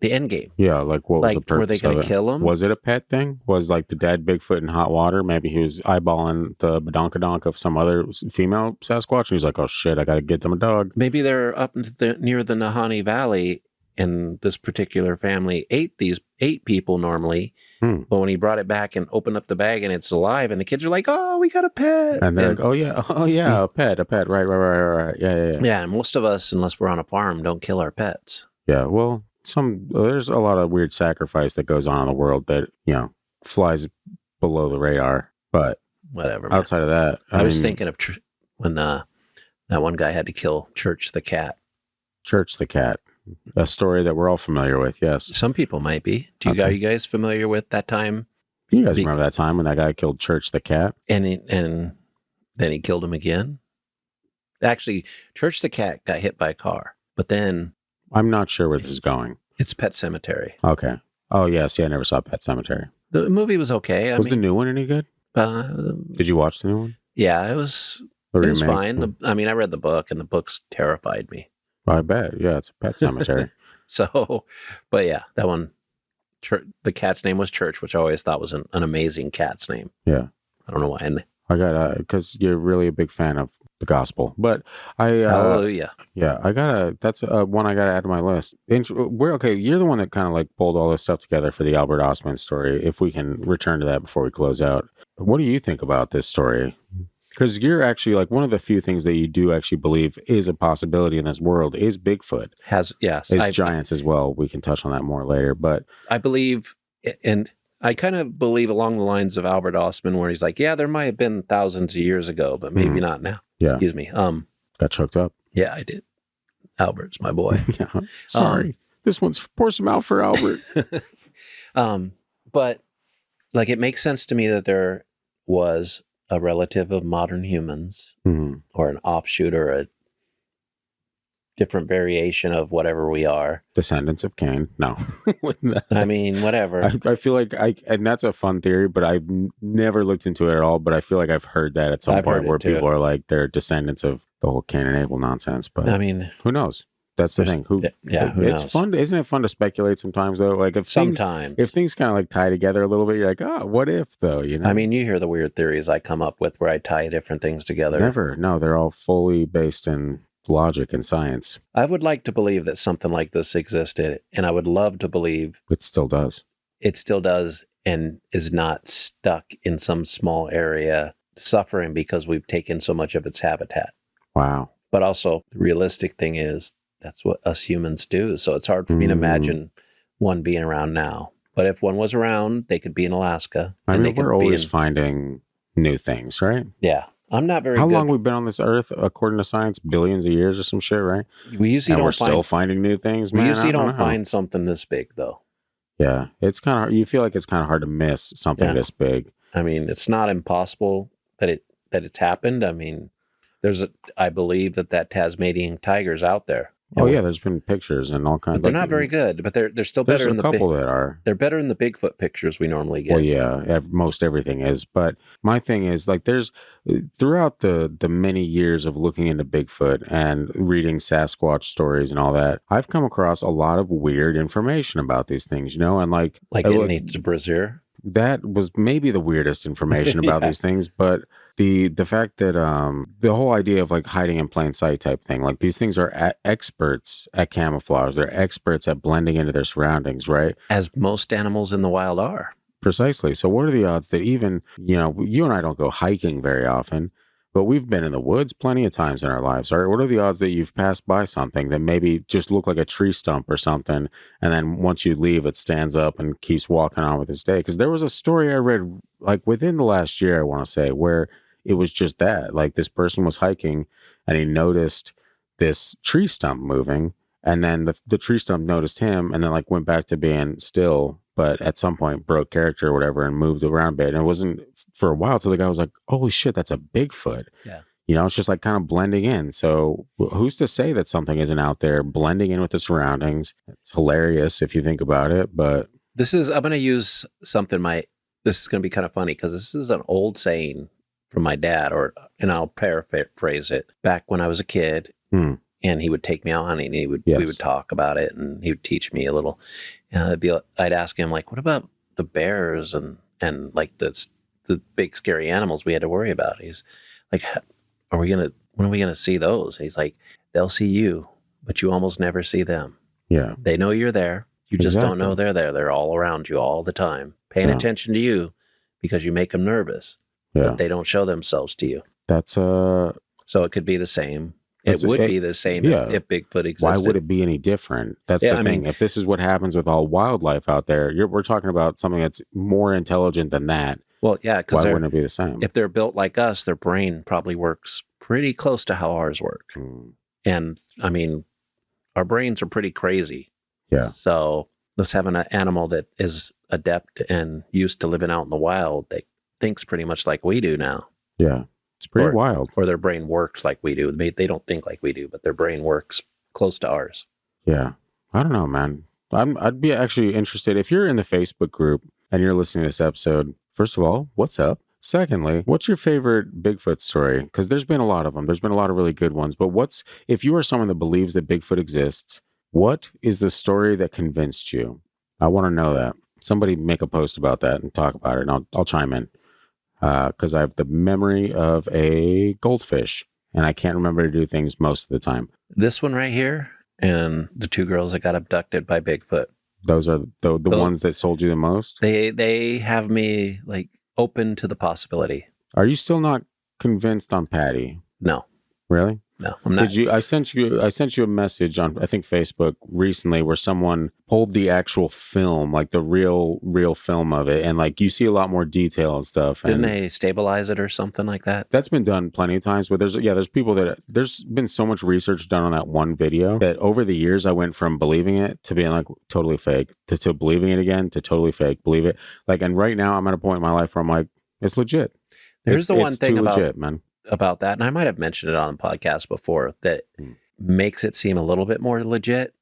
the end game? Yeah, like what was the purpose? Were they going to kill him? Was it a pet thing? Was like the dad Bigfoot in hot water? Maybe he was eyeballing the badonkadonk of some other female Sasquatch, and he's like, "Oh shit, I got to get them a dog." Maybe they're up near the Nahanni Valley, and this particular family ate these 8 people normally. But when he brought it back and opened up the bag and it's alive, and the kids are like, "Oh, we got a pet!" And they're like, "Oh yeah, a pet, right. Yeah. Yeah, and most of us, unless we're on a farm, don't kill our pets. Yeah, well, there's a lot of weird sacrifice that goes on in the world that flies below the radar. But Whatever. Man. Outside of that, I was thinking of when that one guy had to kill Church the cat. Church the cat, a story that we're all familiar with. Yes, some people might be. Are you guys familiar with that time? You guys remember that time when that guy killed Church the cat? And then he killed him again? Actually, Church the cat got hit by a car, but then... I'm not sure where this is going. It's Pet Sematary. Okay. Oh, yeah. See, I never saw Pet Sematary. The movie was okay. Was the new one any good? Did you watch the new one? Yeah, it was fine. I read the book, and the books terrified me. I bet. Yeah, it's a Pet Sematary. So, but yeah, that one... the cat's name was Church, which I always thought was an amazing cat's name. Yeah. I don't know why. I got because you're really a big fan of the gospel, but Hallelujah. Yeah, that's one I got to add to my list. You're the one that kind of like pulled all this stuff together for the Albert Ostman story. If we can return to that before we close out, what do you think about this story? Because you're actually like one of the few things that you do actually believe is a possibility in this world is Bigfoot. Giants as well. We can touch on that more later. But I believe, and I kind of believe along the lines of Albert Ostman, where he's like, yeah, there might have been thousands of years ago, but maybe not now. Yeah. Excuse me. Got choked up. Yeah, I did. Albert's my boy. Yeah. Sorry. This one's pour some out for Albert. But like, it makes sense to me that there was a relative of modern humans, or an offshoot, or a different variation of whatever we are. Descendants of Cain. No. Whatever. I feel like and that's a fun theory, but I've never looked into it at all. But I feel like I've heard that at some point where people are like, they're descendants of the whole Cain and Abel nonsense. But who knows? That's the thing. Who knows? Fun. Isn't it fun to speculate sometimes though? Like if things kind of like tie together a little bit, you're like, oh, what if though? You hear the weird theories I come up with where I tie different things together. Never. No, they're all fully based in logic and science. I would like to believe that something like this existed, and I would love to believe it still does. It still does, and is not stuck in some small area suffering because we've taken so much of its habitat. Wow. But also, the realistic thing is that's what us humans do. So it's hard for me to imagine one being around now. But if one was around, they could be in Alaska. We're always finding new things, right? Yeah. I'm not very How good. long we've been on this earth, according to science? Billions of years or some shit, right? We usually we're still finding new things, man. We usually don't find something this big, though. Yeah. It's kind of, you feel like it's kind of hard to miss something this big. It's not impossible that it's happened. I believe that Tasmanian tiger's out there. Oh yeah, there's been pictures and all kinds. But they're not very good, but they're still better. There's a couple that are. They're better in the Bigfoot pictures we normally get. Well, yeah, most everything is. But my thing is, like, there's throughout the many years of looking into Bigfoot and reading Sasquatch stories and all that, I've come across a lot of weird information about these things. And like it needs a brassiere. That was maybe the weirdest information about these things, but the fact that the whole idea of like hiding in plain sight type thing, like these things are experts at camouflage. They're experts at blending into their surroundings, right? As most animals in the wild are. Precisely. So what are the odds that even, you and I don't go hiking very often, but we've been in the woods plenty of times in our lives. Right? What are the odds that you've passed by something that maybe just looked like a tree stump or something, and then once you leave, it stands up and keeps walking on with its day? Because there was a story I read, like within the last year, I want to say, where it was just that. Like this person was hiking, and he noticed this tree stump moving, and then the tree stump noticed him, and then like went back to being still, but at some point broke character or whatever and moved around a bit. And it wasn't for a while till the guy was like, holy shit, that's a Bigfoot. Yeah. It's just like kind of blending in. So who's to say that something isn't out there blending in with the surroundings? It's hilarious if you think about it, but I'm going to use something this is going to be kind of funny because this is an old saying from my dad, and I'll paraphrase it. Back when I was a kid, and he would take me out hunting, and we would talk about it, and he would teach me a little. I'd ask him, like, what about the bears and like the big scary animals we had to worry about? He's like, when are we gonna see those? And he's like, they'll see you, but you almost never see them. Yeah. They know you're there. You just don't know Exactly. they're there. They're all around you all the time, paying Yeah. attention to you because you make them nervous, Yeah. but they don't show themselves to you. That's So it could be the same. It's- It would it- be the same yeah. if Bigfoot existed. why would it be any different? That's Yeah, the I thing. mean- If this is what happens with all wildlife out there, we're talking about something that's more intelligent than that. Well, yeah, because Why wouldn't it be the same? if they're built like us, their brain probably works pretty close to how ours work. Mm, And I mean, our brains are pretty crazy. Yeah. So let's have an animal that is adept and used to living out in the wild that thinks pretty much like we do now. yeah. It's pretty wild. Or their brain works like we do. They don't think like we do, but their brain works close to ours. Yeah. I don't know, man. I'd be actually interested if you're in the Facebook group and you're listening to this episode. First of all, what's up? Secondly, what's your favorite Bigfoot story? Because there's been a lot of them. There's been a lot of really good ones. But if you are someone that believes that Bigfoot exists, what is the story that convinced you? I want to know that. Somebody make a post about that and talk about it, and I'll chime in. Because I have the memory of a goldfish, and I can't remember to do things most of the time. This one right here and the two girls that got abducted by Bigfoot. Those are the ones that sold you the most? They have me like open to the possibility. Are you still not convinced on Patty? No, Really? no, I'm not. I sent you a message on, I think, Facebook recently where someone pulled the actual film, like the real film of it, and like you see a lot more detail and stuff. Didn't And they stabilize it or something like that? that's been done plenty of times, but there's people there's been so much research done on that one video that over the years I went from believing it to being like totally fake to believing it again to totally fake, believe it. Like, and right now I'm at a point in my life where I'm like, it's legit. There's the one it's thing too about legit, man. about that, and I might have mentioned it on the podcast before, that makes it seem a little bit more legit,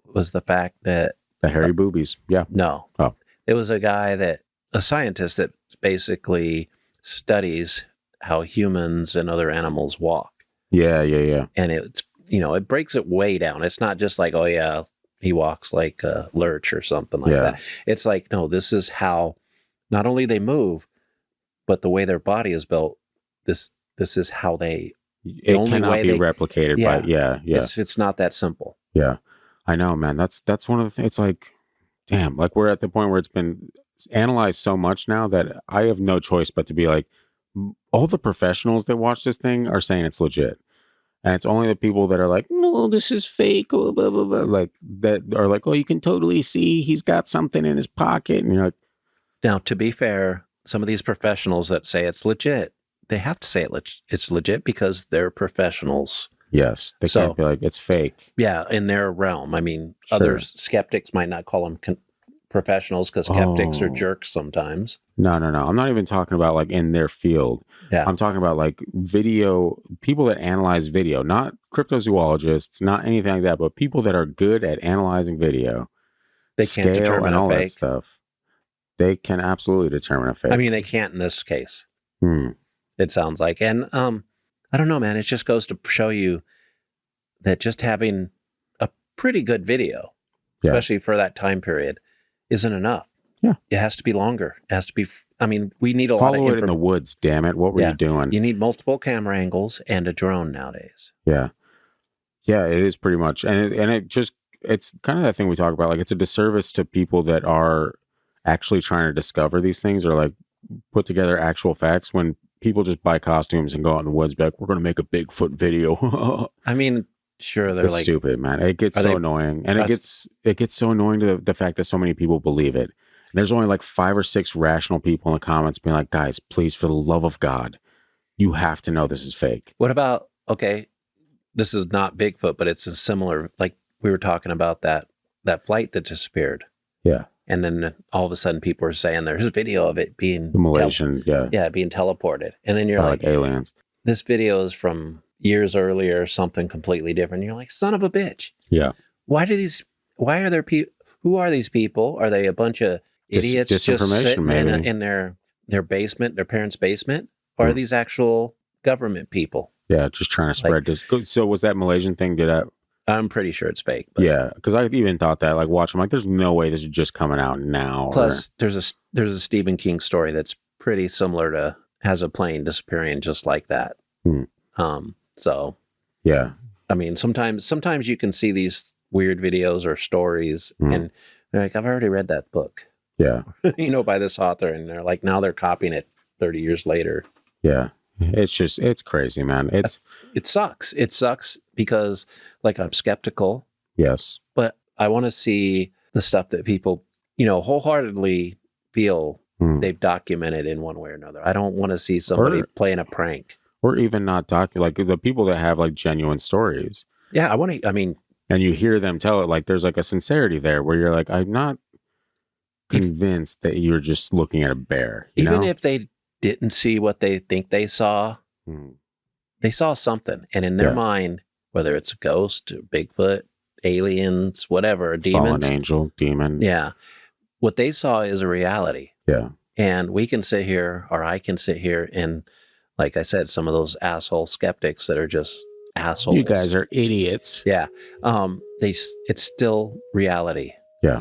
was the fact that The hairy boobies. Yeah. no, Oh. it was a scientist that basically studies how humans and other animals walk, Yeah. and it's it breaks it way down. It's not just like, oh yeah, he walks like a lurch or something like Yeah. that. It's like, no, this is how not only they move, but the way their body is built. This is how they. It only cannot way be they- replicated by, yeah. It's not that simple. Yeah. I know, man. That's one of the things. It's like, damn, like we're at the point where it's been analyzed so much now that I have no choice but to be like, all the professionals that watch this thing are saying it's legit. And it's only the people that are like, no, this is fake, blah, blah, blah, blah, like that are like, oh, you can totally see he's got something in his pocket. And you're like, Now, to be fair, some of these professionals that say it's legit, they have to say it's legit because they're professionals. yes, they So- can't be like, it's fake. Yeah, in their realm. I mean, Sure. other skeptics might not call them professionals because skeptics are Oh. jerks sometimes. No. I'm not even talking about like in their field. Yeah. I'm talking about like people that analyze video, not cryptozoologists, not anything like that, but people that are good at analyzing video, They can't scale determine and a all that fake. stuff. They can absolutely determine a fake. I mean, they can't in this case, Hmm. it sounds like. And I don't know, man. It just goes to show you that just having a pretty good video, Yeah. especially for that time period, isn't enough. Yeah. It has to be longer. It has to be, I mean, we need a lot of Follow it in the information. woods, damn it. What were Yeah. you doing? You need multiple camera angles and a drone nowadays. Yeah. Yeah, it is pretty much. And it's kind of that thing we talk about. Like, it's a disservice to people that are actually trying to discover these things or like put together actual facts when people just buy costumes and go out in the woods, be like, we're going to make a Bigfoot video. I mean, sure, they're It's like, stupid, man. It gets Are so they- annoying. And it that's- gets so annoying to the fact that so many people believe it. There's only like 5 or 6 rational people in the comments being like, guys, please, for the love of God, you have to know this is fake. what about, okay, this is not Bigfoot, but it's a similar, like we were talking about that flight that disappeared. Yeah. And then all of a sudden people are saying there's a video of it being The Malaysian, being teleported. And then you're like like, aliens. this video is from years earlier, something completely different. You're like, son of a bitch. Yeah. Why are there people, who are these people? Are they a bunch of idiots just disinformation, sitting maybe. in their basement, their parents' basement? Or are Hmm. these actual government people? Yeah, just trying to spread this. So was that Malaysian thing? I'm pretty sure it's fake. But Yeah, because I even thought that, like, watching, like, there's no way this is just coming out now. Plus, there's a Stephen King story that's pretty similar to, has a plane disappearing just like that. Hmm. So yeah, I mean, sometimes you can see these weird videos or stories, and they're like, I've already read that book, Yeah. by this author, and they're like, now they're copying it 30 years later. Yeah. It's crazy, man. It sucks. It sucks because, like, I'm skeptical, yes. but I want to see the stuff that people, wholeheartedly feel they've documented in one way or another. I don't want to see somebody playing a prank. Or even not like the people that have like genuine stories. Yeah, and you hear them tell it, like there's like a sincerity there where you're like, I'm not convinced that you're just looking at a bear. Even if they didn't see what they think they saw, they saw something. And in their mind, whether it's a ghost, Bigfoot, aliens, whatever, demons. Fallen angel, demon. Yeah. What they saw is a reality. Yeah. And we can sit here, or I can sit here, and like I said, some of those asshole skeptics that are just assholes. You guys are idiots. Yeah. It's still reality. Yeah.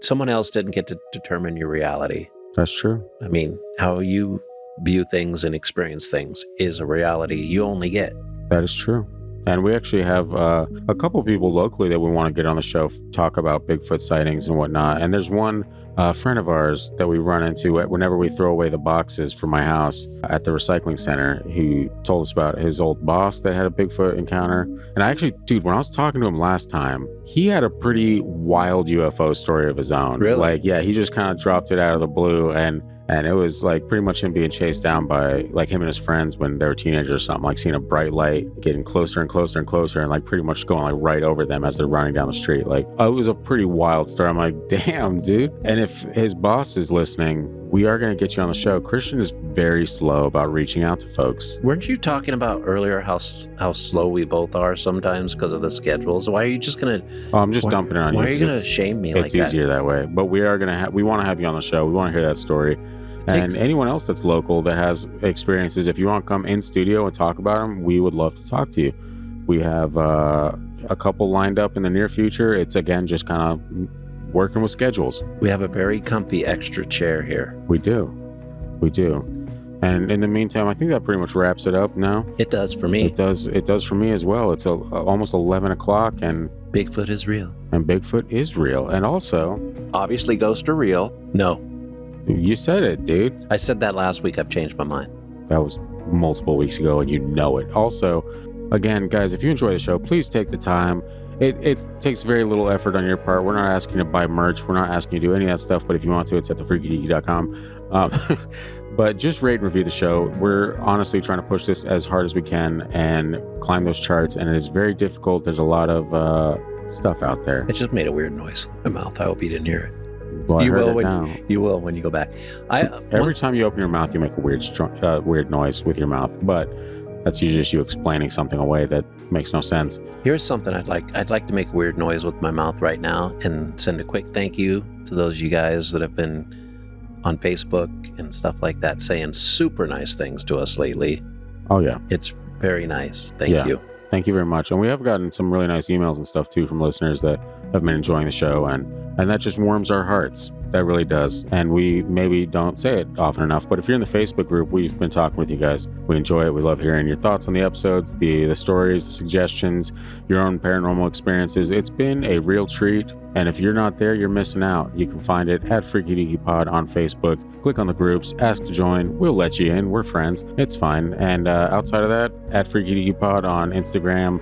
Someone else didn't get to determine your reality. That's true. I mean, how you view things and experience things is a reality you only get. That is true. And we actually have a couple people locally that we want to get on the show, talk about Bigfoot sightings and whatnot. And there's one friend of ours that we run into whenever we throw away the boxes from my house at the recycling center. He told us about his old boss that had a Bigfoot encounter. And I actually, dude, when I was talking to him last time, he had a pretty wild UFO story of his own. Really? Like, yeah, he just kind of dropped it out of the blue, and it was like pretty much him being chased down by like him and his friends when they were teenagers or something, like seeing a bright light getting closer and closer and closer and like pretty much going like right over them as they're running down the street. Like, it was a pretty wild story. I'm like, damn, dude. And if his boss is listening, we are going to get you on the show. Christian is very slow about reaching out to folks. Weren't you talking about earlier how slow we both are sometimes because of the schedules? Why are you just going to... Oh, I'm just dumping it on you. Why are you going to shame me like that? It's easier that way. But we are going to we want to have you on the show. We want to hear that story. And anyone else that's local that has experiences, if you want to come in studio and talk about them, we would love to talk to you. We have a couple lined up in the near future. It's, again, just kind of working with schedules. We have a very comfy extra chair here. We do. And in the meantime, I think that pretty much wraps it up now. It does for me. It does for me as well. It's almost 11 o'clock, and Bigfoot is real. And also, obviously ghosts are real. No. You said it, dude. I said that last week. I've changed my mind. That was multiple weeks ago, and you know it. Also, again, guys, if you enjoy the show, please take the time. It takes very little effort on your part. We're not asking you to buy merch. We're not asking you to do any of that stuff. But if you want to, it's at thefreakydeaky.com. But just rate and review the show. We're honestly trying to push this as hard as we can and climb those charts. And it is very difficult. There's a lot of stuff out there. It just made a weird noise in my mouth. I hope you didn't hear it. Well, you will when you go back. Every time you open your mouth, you make a weird noise with your mouth, but that's usually just you explaining something away that makes no sense. Here's something I'd like to make a weird noise with my mouth right now and send a quick thank you to those of you guys that have been on Facebook and stuff like that saying super nice things to us lately. Oh yeah, it's very nice. Thank you. Thank you very much. And we have gotten some really nice emails and stuff too from listeners that have been enjoying the show, and that just warms our hearts. That really does. And we maybe don't say it often enough, but if you're in the Facebook group, we've been talking with you guys. We enjoy it. We love hearing your thoughts on the episodes, the stories, the suggestions, your own paranormal experiences. It's been a real treat. And if you're not there, you're missing out. You can find it at Freaky Deaky Pod on Facebook. Click on the groups, ask to join. We'll let you in. We're friends. It's fine. And outside of that, at Freaky Deaky Pod on Instagram,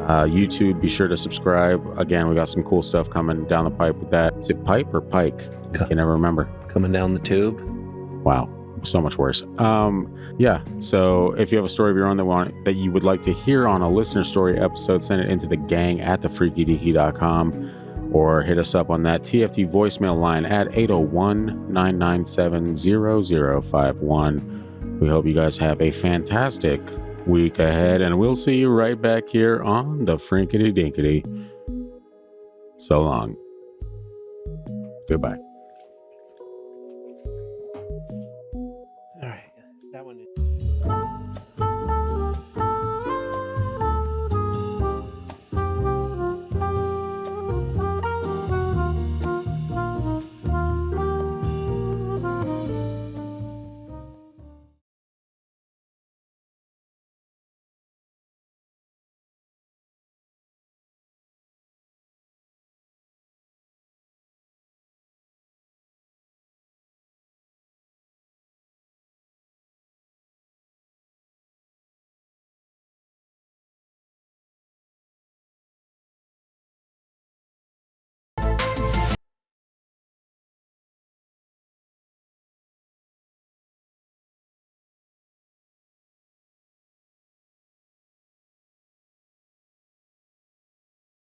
YouTube, be sure to subscribe. Again, we got some cool stuff coming down the pipe with that. Is it pipe or pike? I can never remember. Coming down the tube. Wow, so much worse. Yeah, so if you have a story of your own that you would like to hear on a listener story episode, send it into the gang at thefreakydeaky.com or hit us up on that TFT voicemail line at 801-997-0051. We hope you guys have a fantastic week ahead, and we'll see you right back here on the Frinkity Dinkity. So long. Goodbye.